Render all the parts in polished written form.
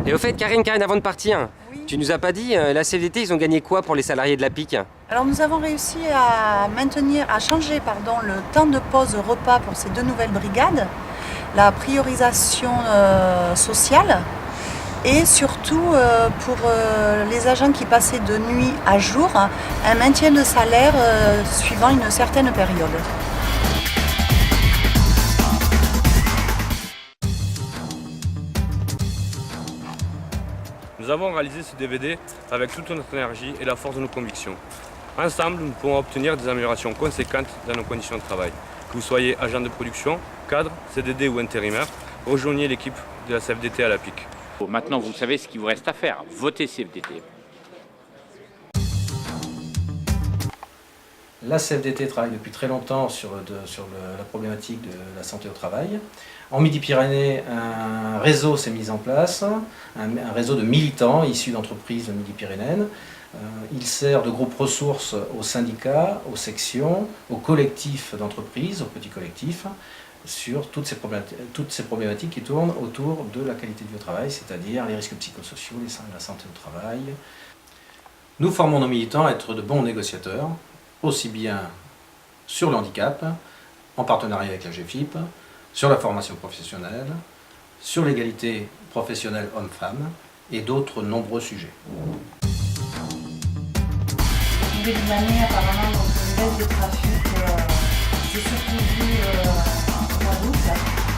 Et au fait, Karine, avant de partir, Oui. tu nous as pas dit, la CFDT, ils ont gagné quoi pour les salariés de la PIC? Alors nous avons réussi à changer le temps de pause repas pour ces deux nouvelles brigades, la priorisation sociale et surtout pour les agents qui passaient de nuit à jour, un maintien de salaire suivant une certaine période. Nous avons réalisé ce DVD avec toute notre énergie et la force de nos convictions. Ensemble, nous pouvons obtenir des améliorations conséquentes dans nos conditions de travail. Que vous soyez agent de production, cadre, CDD ou intérimaire, rejoignez l'équipe de la CFDT à la PIC. Maintenant, vous savez ce qu'il vous reste à faire. Votez CFDT. La CFDT travaille depuis très longtemps sur la problématique de la santé au travail. En Midi-Pyrénées, un réseau s'est mis en place, un réseau de militants issus d'entreprises midi-pyrénéennes. Il sert de groupe ressources aux syndicats, aux sections, aux collectifs d'entreprises, aux petits collectifs, sur toutes ces problématiques qui tournent autour de la qualité de vie au travail, c'est-à-dire les risques psychosociaux, la santé au travail. Nous formons nos militants à être de bons négociateurs, aussi bien sur le handicap, en partenariat avec la GFIP, sur la formation professionnelle, sur l'égalité professionnelle homme-femme et d'autres nombreux sujets. Au début de l'année, apparemment, donc, une baisse de trafic, c'est surtout dû au mois d'août.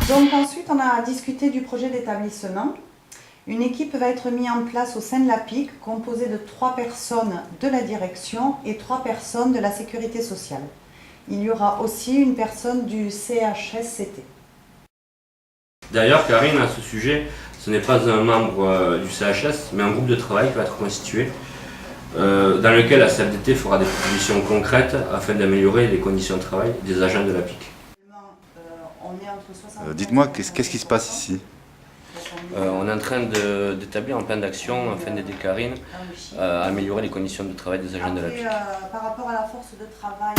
Donc ensuite, on a discuté du projet d'établissement. Une équipe va être mise en place au sein de la PIC, composée de 3 personnes de la direction et 3 personnes de la sécurité sociale. Il y aura aussi une personne du CHSCT. D'ailleurs, Karine, à ce sujet, ce n'est pas un membre du CHS, mais un groupe de travail qui va être constitué, dans lequel la CFDT fera des propositions concrètes afin d'améliorer les conditions de travail des agents de la PIC. Dites-moi, qu'est-ce qui se passe ici? On est en train d'établir un plan d'action afin d'aider Karine à améliorer les conditions de travail des agents de la PIC. Par rapport à la force de travail,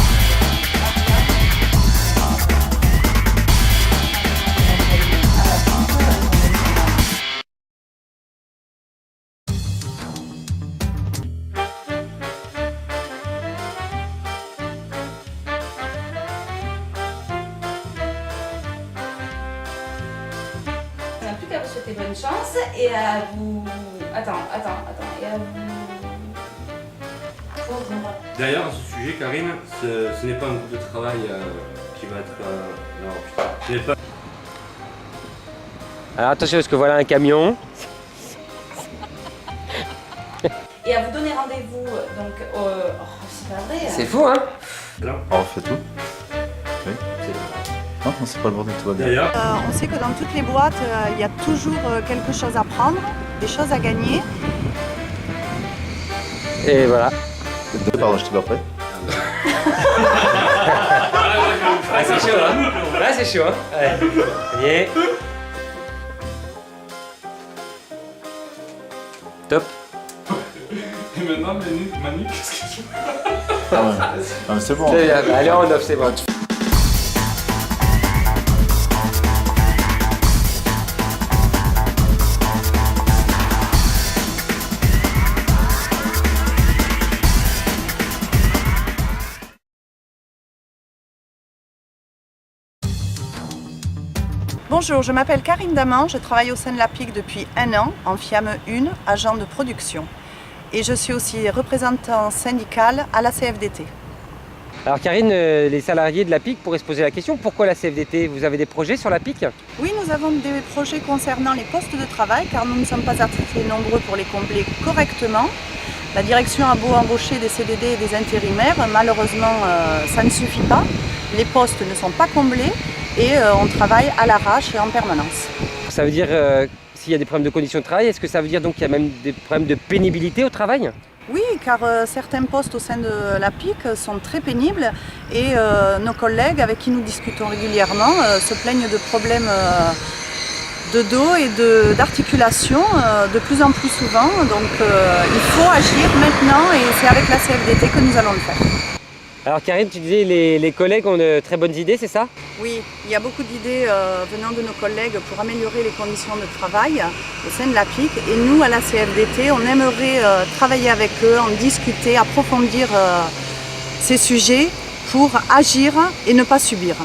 Plus qu'à vous souhaiter bonne chance et à vous... Attends, et à vous... D'ailleurs, à ce sujet, Karine, ce n'est pas un groupe de travail qui va être... non, putain, ce n'est pas... Alors attention, parce que voilà un camion. Et à vous donner rendez-vous, donc... c'est pas vrai. C'est fou, hein? On refait tout? Oui. Non, c'est pas le bordel, tout va bien. D'ailleurs, on sait que dans toutes les boîtes, il y a toujours quelque chose à prendre, des choses à gagner. Et voilà. Pardon, je t'ai pas prêt. Ah, c'est chaud, hein? Là, c'est chaud, hein? Allez. Top. et maintenant, Manu, qu'est-ce que tu fais? Ah ouais. Ah, mais c'est bon. Allez, on off, c'est bon. Bonjour, je m'appelle Karine Daman, je travaille au sein de la PIC depuis 1 an en FIAME 1, agent de production. Et je suis aussi représentant syndical à la CFDT. Alors Karine, les salariés de la PIC pourraient se poser la question, pourquoi la CFDT? Vous avez des projets sur la PIC? Oui, nous avons des projets concernant les postes de travail car nous ne sommes pas assez nombreux pour les combler correctement. La direction a beau embaucher des CDD et des intérimaires, malheureusement ça ne suffit pas. Les postes ne sont pas comblés et on travaille à l'arrache et en permanence. Ça veut dire, s'il y a des problèmes de conditions de travail, est-ce que ça veut dire donc qu'il y a même des problèmes de pénibilité au travail? Oui, car certains postes au sein de la PIC sont très pénibles et nos collègues avec qui nous discutons régulièrement se plaignent de problèmes de dos et d'articulation de plus en plus souvent. Donc il faut agir maintenant et c'est avec la CFDT que nous allons le faire. Alors Karine, tu disais les collègues ont de très bonnes idées, c'est ça? Oui, il y a beaucoup d'idées venant de nos collègues pour améliorer les conditions de travail au sein de la PIC. Et nous, à la CFDT, on aimerait travailler avec eux, en discuter, approfondir ces sujets pour agir et ne pas subir.